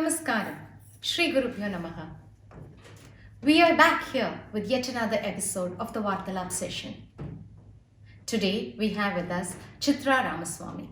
Namaskaram, Shri Guru.Chitra Namaha. We are back here with yet another episode of the Varthalap session. Today we have with us Chitra Ramasamy.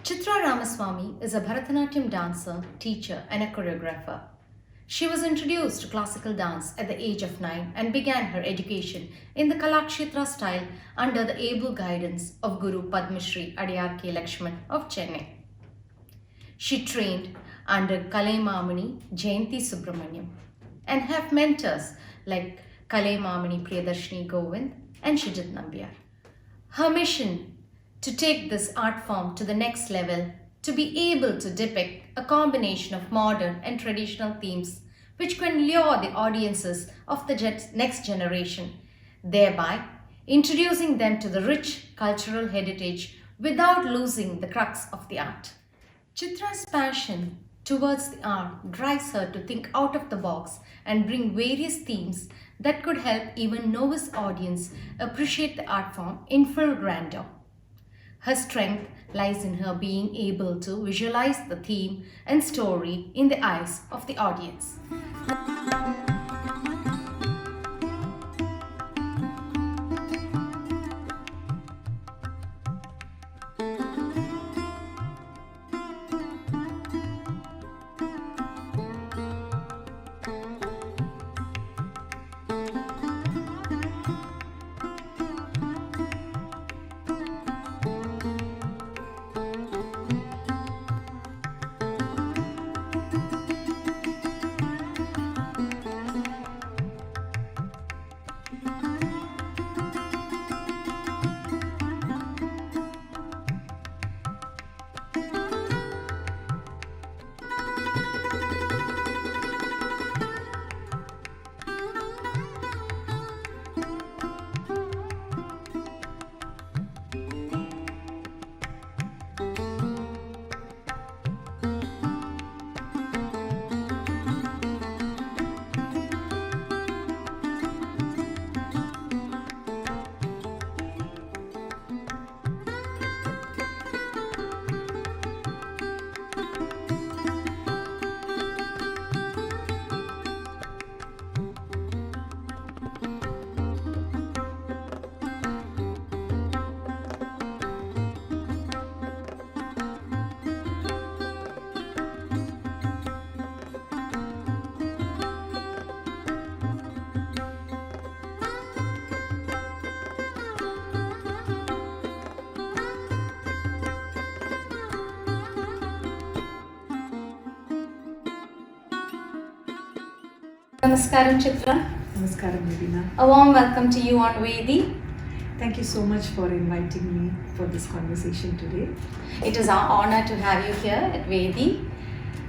Chitra Ramasamy is a Bharatanatyam dancer, teacher and a choreographer. She was introduced to classical dance at the age of 9 and began her education in the Guru.Chitra style under the able guidance of Guru Padma Shri Adiyar K. Lakshman of Chennai. She trained under Kalaimamani Jayanti Subramaniam and have mentors like Kalaimamani Priyadarshini Govind and Shijit Nambiar. Her mission to take this art form to the next level, to be able to depict a combination of modern and traditional themes which can lure the audiences of the next generation, thereby introducing them to the rich cultural heritage without losing the crux of the art. Chitra's passion towards the art drives her to think out of the box and bring various themes that could help even novice audience appreciate the art form in full grandeur. Her strength lies in her being able to visualize the theme and story in the eyes of the audience. Namaskaram Chitra. Namaskaram Navina. A warm welcome to you on Vedi. Thank you so much for inviting me for this conversation today. It is our honor to have you here at Vedi.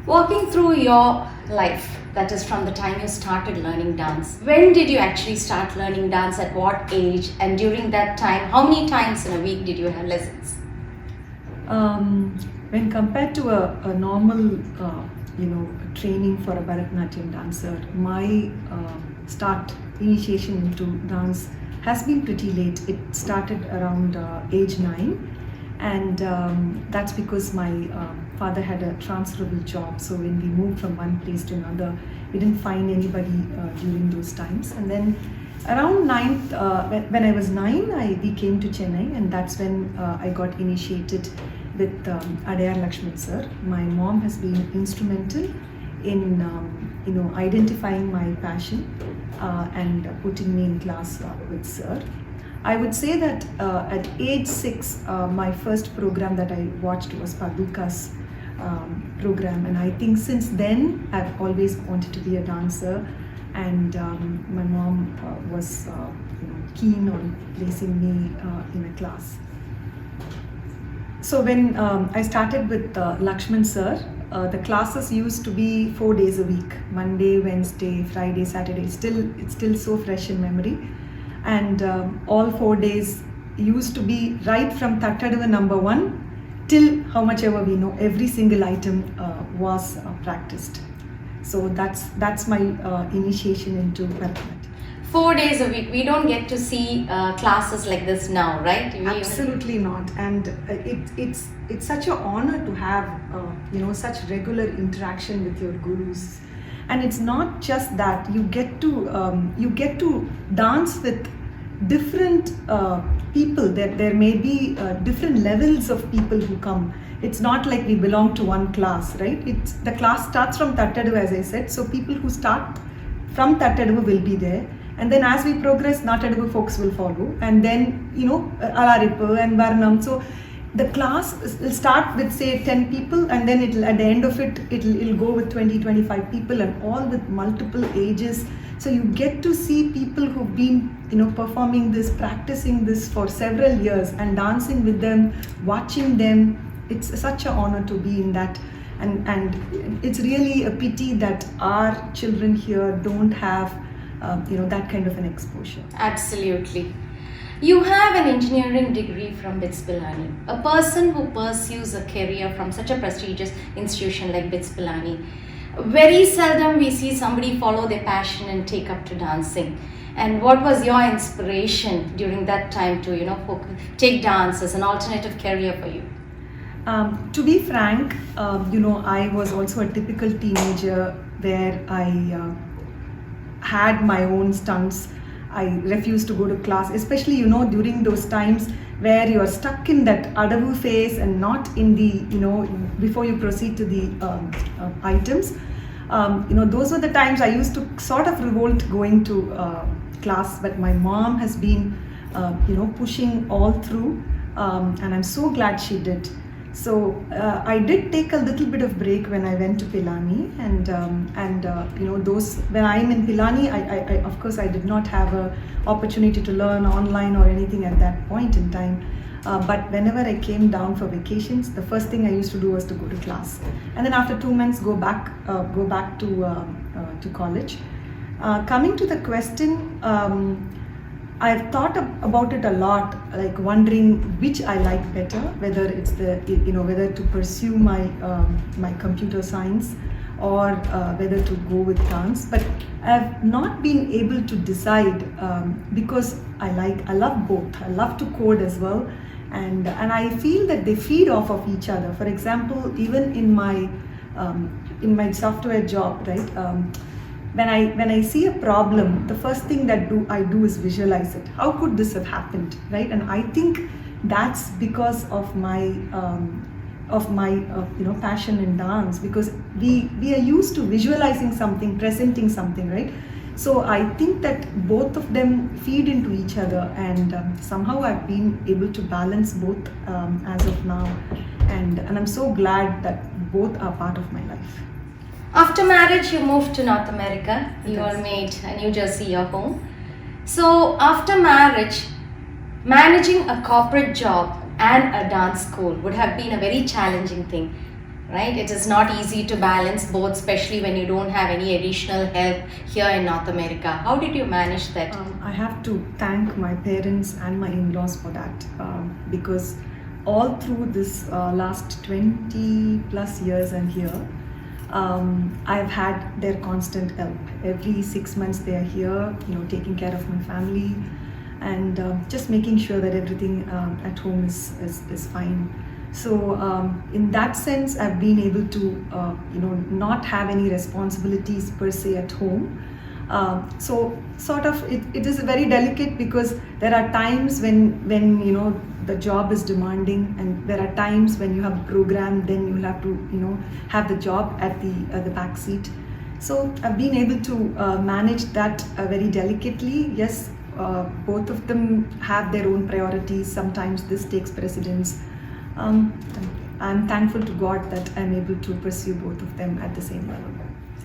Walking through your life, that is from the time you started learning dance. When did you actually start learning dance? At what age? And during that time, how many times in a week did you have lessons? When compared to a normal training for a Bharatanatyam dancer, my initiation into dance has been pretty late. It started around age 9, and that's because my father had a transferable job. So when we moved from one place to another, we didn't find anybody during those times. And then around 9th, when I was 9, we came to Chennai, and that's when I got initiated with Adiyar Lakshman sir. My mom has been instrumental in identifying my passion and putting me in class with sir. I would say that at age 6, my first program that I watched was Padulka's program, and I think since then I've always wanted to be a dancer, and my mom was keen on placing me in a class. So when I started with Lakshman sir, the classes used to be 4 days a week: Monday, Wednesday, Friday, Saturday. It's still so fresh in memory, and all 4 days used to be right from Tattadava number 1 till how much ever we know. Every single item was practiced. So that's my initiation into Bharatanatyam. 4 days a week. We don't get to see classes like this now, right? Absolutely not. And it's such an honor to have such regular interaction with your gurus. And it's not just that you get to dance with different people. There may be different levels of people who come. It's not like we belong to one class, right? The class starts from Tattadu, as I said. So people who start from Tattadu will be there. And then as we progress, Nattadu folks will follow. And then, Alaripu and Varnam. So the class will start with say 10 people, and then at the end of it'll go with 20-25 people, and all with multiple ages. So you get to see people who've been performing this, practicing this for several years, and dancing with them, watching them. It's such an honor to be in that, and it's really a pity that our children here don't have that kind of an exposure. Absolutely. You have an engineering degree from BITS Pilani. A person who pursues a career from such a prestigious institution like BITS Pilani, very seldom we see somebody follow their passion and take up to dancing. And what was your inspiration during that time to take dance as an alternative career for you? To be frank, I was also a typical teenager where I had my own stunts. I refused to go to class, especially during those times where you are stuck in that adavu phase and not in the before you proceed to the items. Those were the times I used to sort of revolt going to class, but my mom has been pushing all through, and I'm so glad she did. So I did take a little bit of break when I went to Pilani, and those when I'm in Pilani, I of course I did not have a opportunity to learn online or anything at that point in time. But whenever I came down for vacations, the first thing I used to do was to go to class, and then after 2 months go back to college. Coming to the question. I've thought about it a lot, like wondering which I like better, whether it's whether to pursue my computer science or whether to go with dance. But I've not been able to decide because I love both. I love to code as well, and I feel that they feed off of each other. For example, even in my software job, right? When I see a problem, the first thing that I do is visualize it. How could this have happened, right? And I think that's because of my passion in dance, because we are used to visualizing something, presenting something, right? So I think that both of them feed into each other, and somehow I've been able to balance both as of now, and I'm so glad that both are part of my life. After marriage, you moved to North America. You Yes. all made New Jersey your home. So after marriage, managing a corporate job and a dance school would have been a very challenging thing, right? It is not easy to balance both, especially when you don't have any additional help here in North America. How did you manage that? I have to thank my parents and my in-laws for that, because all through this last 20 plus years I'm here, I've had their constant help. Every 6 months they are here, taking care of my family, and just making sure that everything at home is fine. So in that sense, I've been able to not have any responsibilities per se at home. So sort of it is very delicate, because there are times when the job is demanding, and there are times when you have a program, then you have to have the job at the back seat. So I've been able to manage that very delicately. Yes, both of them have their own priorities. Sometimes this takes precedence. I'm thankful to God that I'm able to pursue both of them at the same level.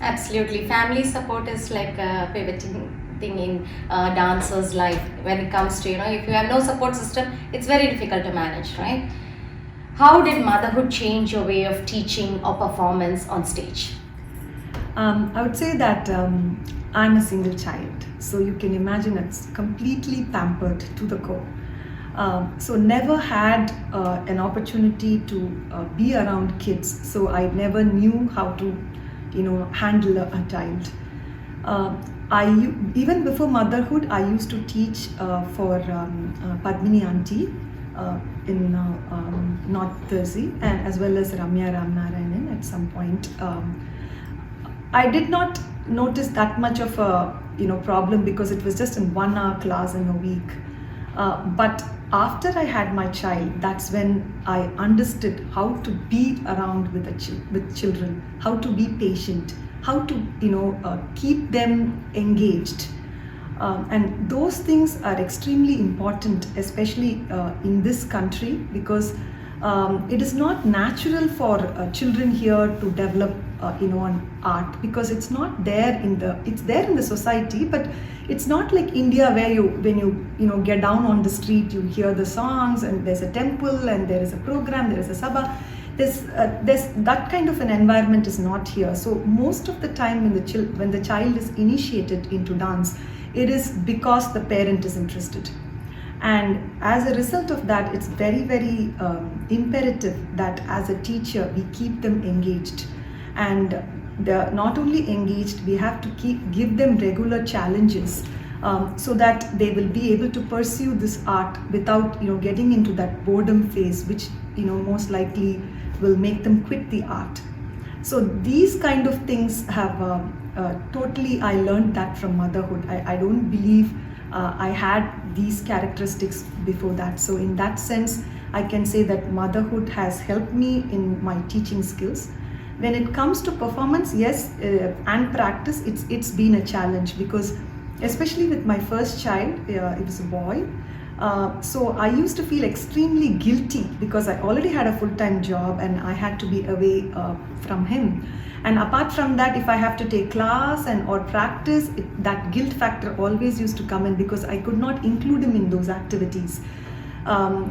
Absolutely. Family support is like a pivoting thing in dancer's life. When it comes to, if you have no support system, it's very difficult to manage, right? How did motherhood change your way of teaching or performance on stage? I would say that I'm a single child, so you can imagine it's completely pampered to the core. So never had an opportunity to be around kids, so I never knew how to handle a child. Even before motherhood, I used to teach for Padmini auntie in North Jersey, and as well as Ramya Ramnarayanan at some point. I did not notice that much of a problem because it was just in 1 hour class in a week. But after I had my child, that's when I understood how to be around with children, how to be patient, how to keep them engaged. And those things are extremely important, especially in this country, because it is not natural for children here to develop an art, because it's not there it's there in the society, but it's not like India where when you get down on the street, you hear the songs and there's a temple and there is a program, there is a sabha. There's that kind of an environment is not here. So most of the time when the child is initiated into dance, it is because the parent is interested. And as a result of that, it's very, very imperative that as a teacher, we keep them engaged. And they're not only engaged, we have to give them regular challenges so that they will be able to pursue this art without getting into that boredom phase, which most likely will make them quit the art. So these kind of things have totally, I learned that from motherhood. I don't believe I had these characteristics before that. So in that sense, I can say that motherhood has helped me in my teaching skills. When it comes to performance, yes, and practice, it's been a challenge, because especially with my first child, it was a boy. So I used to feel extremely guilty because I already had a full-time job and I had to be away from him. And apart from that, if I have to take class or practice, that guilt factor always used to come in, because I could not include him in those activities.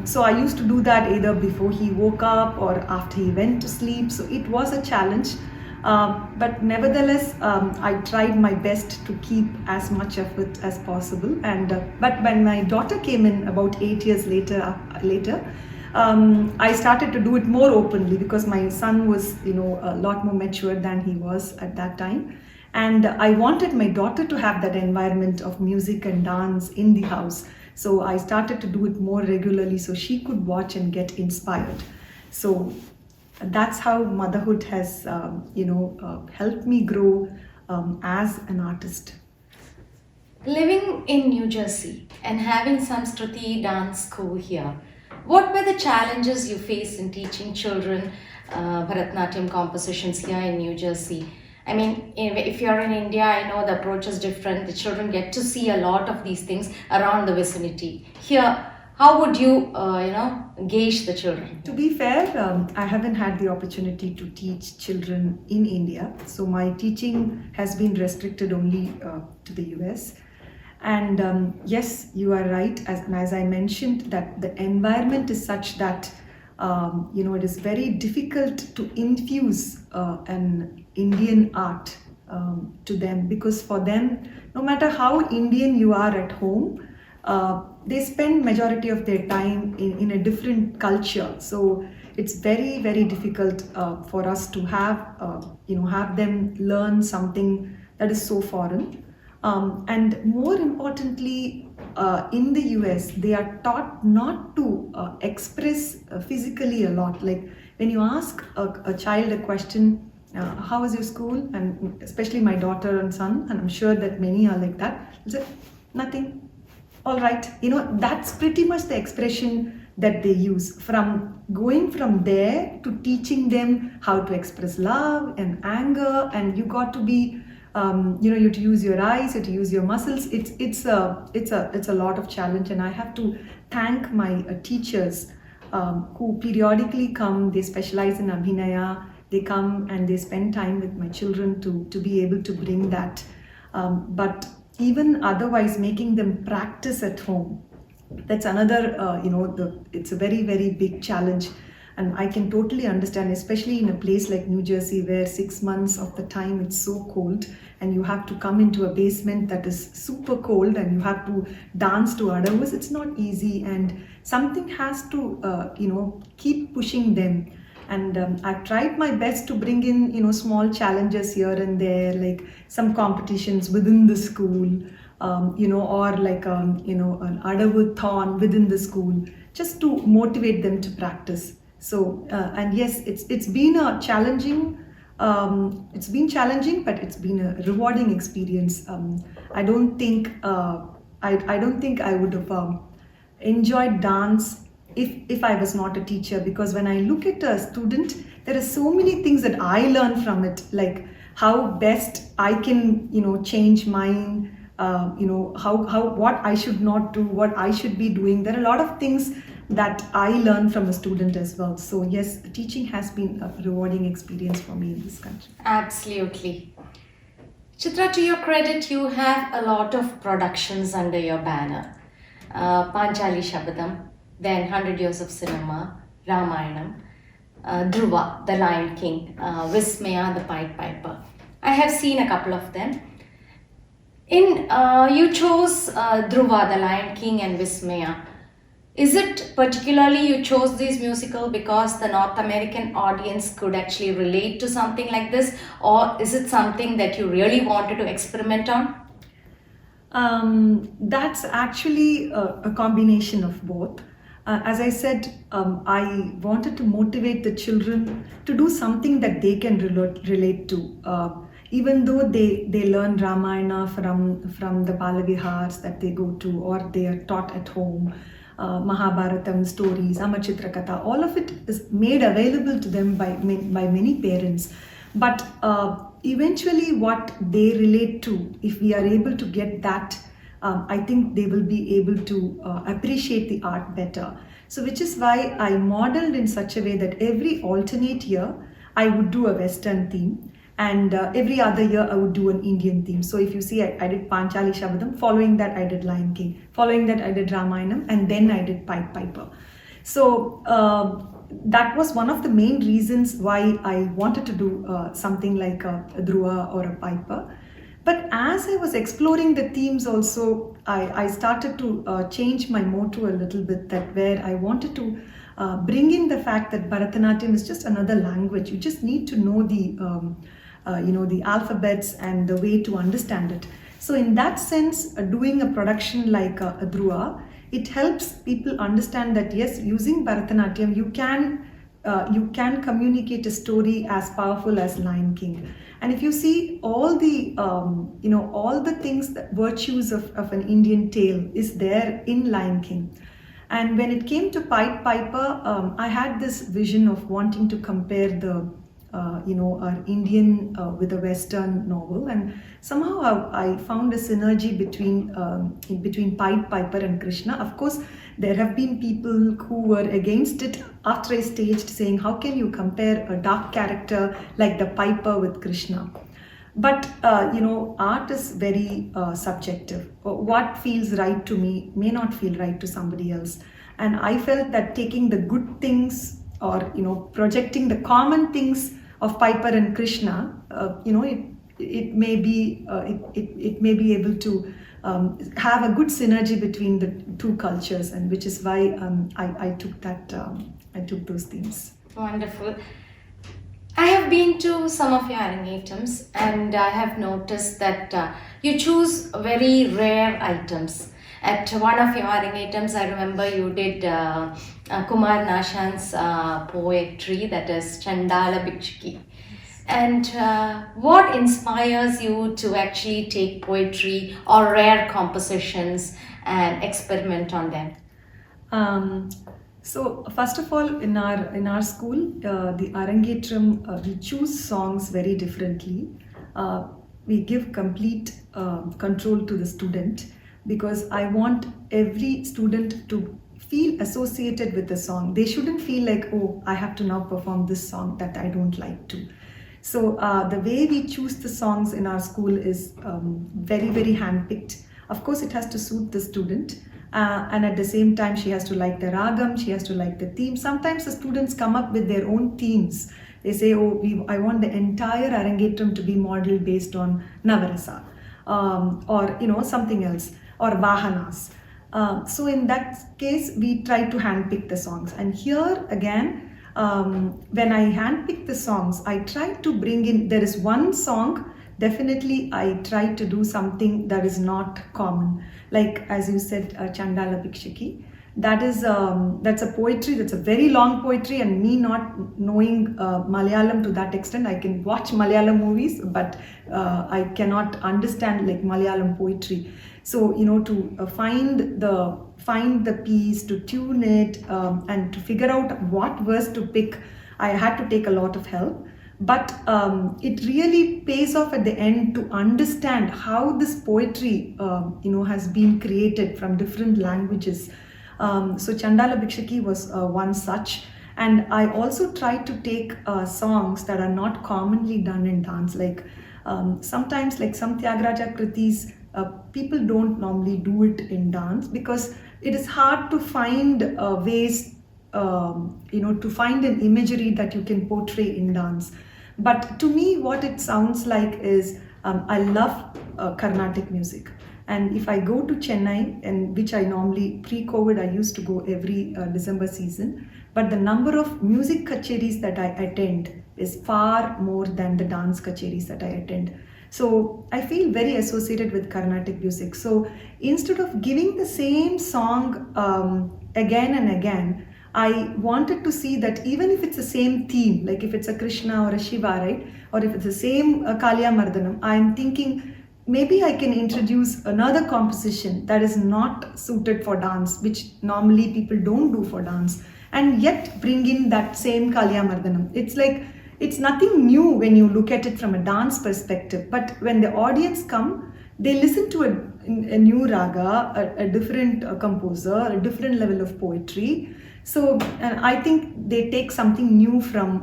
So I used to do that either before he woke up or after he went to sleep. So it was a challenge. But nevertheless, I tried my best to keep as much of it as possible. But when my daughter came in about 8 years later, I started to do it more openly, because my son was a lot more mature than he was at that time. And I wanted my daughter to have that environment of music and dance in the house. So I started to do it more regularly so she could watch and get inspired. So that's how motherhood has helped me grow as an artist. Living in New Jersey and having Sanskriti dance school here, what were the challenges you faced in teaching children Bharatanatyam compositions here in New Jersey? I mean, if you're in India, I know the approach is different. The children get to see a lot of these things around the vicinity. Here, how would you, gauge the children? To be fair, I haven't had the opportunity to teach children in India. So my teaching has been restricted only to the US. And yes, you are right. As I mentioned, that the environment is such that it is very difficult to infuse an Indian art to them, because for them, no matter how Indian you are at home, they spend majority of their time in a different culture. So it's very, very difficult for us to have them learn something that is so foreign. And more importantly, in the US, they are taught not to express physically a lot. Like when you ask a child a question, how was your school? And especially my daughter and son, and I'm sure that many are like that, they'll say, nothing, all right. That's pretty much the expression that they use. From going from there to teaching them how to express love and anger, and you got to be you have to use your eyes, you have to use your muscles. It's a lot of challenge, and I have to thank my teachers who periodically come. They specialize in Abhinaya. They come and they spend time with my children to be able to bring that. But even otherwise, making them practice at home, that's another, it's a very, very big challenge. And I can totally understand, especially in a place like New Jersey, where 6 months of the time it's so cold, and you have to come into a basement that is super cold, and you have to dance to others. It's not easy, and something has to, keep pushing them. And I've tried my best to bring in, small challenges here and there, like some competitions within the school, or like, an adavu-thon within the school, just to motivate them to practice. So, and yes, it's been a challenging, it's been challenging, but it's been a rewarding experience. I don't think, I don't think I would have enjoyed dance if I was not a teacher, because when I look at a student, there are so many things that I learn from it, like how best I can, change mine, how what I should not do, what I should be doing. There are a lot of things that I learn from a student as well. So yes, teaching has been a rewarding experience for me in this country. Absolutely. Chitra, to your credit, you have a lot of productions under your banner. Panchali Shabadam, then 100 Years of Cinema, Ramayanam, Dhruva, The Lion King, Vismaya, The Pied Piper. I have seen a couple of them. You chose Dhruva, The Lion King and Vismaya. Is it particularly you chose this musical because the North American audience could actually relate to something like this, or is it something that you really wanted to experiment on? That's actually a combination of both. As I said, I wanted to motivate the children to do something that they can relate to. Even though they learn Ramayana from the Balavihars that they go to, or they are taught at home, Mahabharatam stories, Amachitra Katha, all of it is made available to them by many parents. But eventually what they relate to, if we are able to get that, I think they will be able to appreciate the art better. So which is why I modeled in such a way that every alternate year I would do a Western theme, and every other year I would do an Indian theme. So if you see, I did Panchali Shabadam, following that I did Lion King, following that I did Ramayanam, and then I did Pied Piper. So that was one of the main reasons why I wanted to do something like a Dhruva or a Piper. But as I was exploring the themes also, I started to change my motto a little bit, that where I wanted to bring in the fact that Bharatanatyam is just another language. You just need to know the alphabets and the way to understand it. So in that sense, doing a production like a Dhruva, it helps people understand that yes, using Bharatanatyam, you can communicate a story as powerful as Lion King. And if you see all the all the things, that virtues of an Indian tale is there in Lion King. And when it came to Pied Piper, I had this vision of wanting to compare the our Indian with a Western novel, and somehow I found a synergy between Pied Piper and Krishna. Of course, there have been people who were against it after I staged, saying, how can you compare a dark character like the Piper with Krishna? But art is very subjective. What feels right to me may not feel right to somebody else, and I felt that taking the good things, or projecting the common things of Piper and Krishna, it may be able to have a good synergy between the two cultures, and which is why I took those themes. Wonderful. I have been to some of your arangetams, and I have noticed that you choose very rare items. At one of your arangetams, I remember you did Kumar Nashan's poetry, that is Chandala Bhikshiki. And what inspires you to actually take poetry or rare compositions and experiment on them? So first of all, in our school, the Arangetram, we choose songs very differently. We give complete control to the student, because I want every student to feel associated with the song. They shouldn't feel like, oh, I have to now perform this song that I don't like to. So the way we choose the songs in our school is very, very handpicked. Of course, it has to suit the student. And at the same time, she has to like the ragam, she has to like the theme. Sometimes the students come up with their own themes. They say, oh, I want the entire Arangetram to be modeled based on Navarasa, or something else, or Vahanas. So in that case, we try to handpick the songs. And here again, when I handpick the songs, I try to bring in, there is one song, definitely I try to do something that is not common. Like as you said, Chandala Bhikshaki. That's a poetry, that's a very long poetry, and me not knowing Malayalam to that extent, I can watch Malayalam movies, but I cannot understand like Malayalam poetry. So to find the piece, to tune it, and to figure out what verse to pick, I had to take a lot of help. But it really pays off at the end to understand how this poetry has been created from different languages. So Chandala Bhikshaki was one such, and I also tried to take songs that are not commonly done in dance. Like sometimes, like some Tyagaraja Kritis, people don't normally do it in dance because it is hard to find ways, to find an imagery that you can portray in dance. But to me, what it sounds like is I love Carnatic music. And if I go to Chennai, and which I normally, pre-COVID, I used to go every December season, but the number of music kacheris that I attend is far more than the dance kacheris that I attend. So I feel very associated with Carnatic music. So instead of giving the same song again and again, I wanted to see that even if it's the same theme, like if it's a Krishna or a Shiva, right? Or if it's the same Kalya Mardhanam, I'm thinking, maybe I can introduce another composition that is not suited for dance, which normally people don't do for dance, and yet bring in that same Kalya Mardhanam. It's like, it's nothing new when you look at it from a dance perspective, but when the audience come, they listen to a new raga, a different composer, a different level of poetry. So, and I think they take something new from,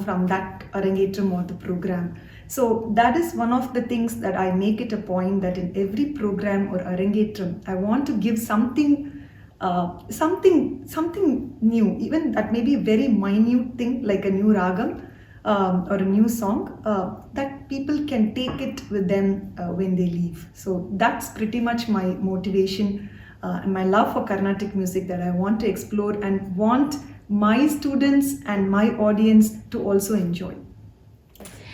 from that Arangetram or the program. So that is one of the things that I make it a point that in every program or Arangetram, I want to give something new, even that may be a very minute thing like a new ragam or a new song that people can take it with them when they leave. So that's pretty much my motivation and my love for Carnatic music that I want to explore and want my students and my audience to also enjoy.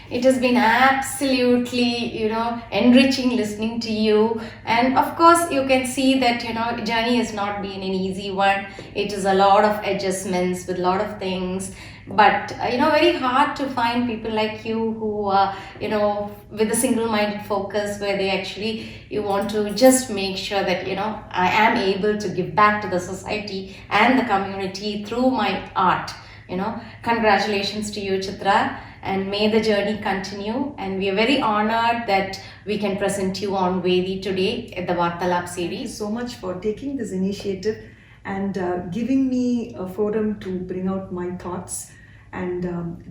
It has been absolutely, enriching listening to you. And of course, you can see that, journey has not been an easy one. It is a lot of adjustments with a lot of things. But, very hard to find people like you who are, with a single-minded focus where they actually, you want to just make sure that, I am able to give back to the society and the community through my art. Congratulations to you, Chitra. And may the journey continue. And we are very honored that we can present you on Vedi today at the Varthalap series. Thank you so much for taking this initiative and giving me a forum to bring out my thoughts and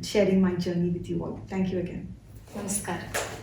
sharing my journey with you all. Thank you again. Namaskar.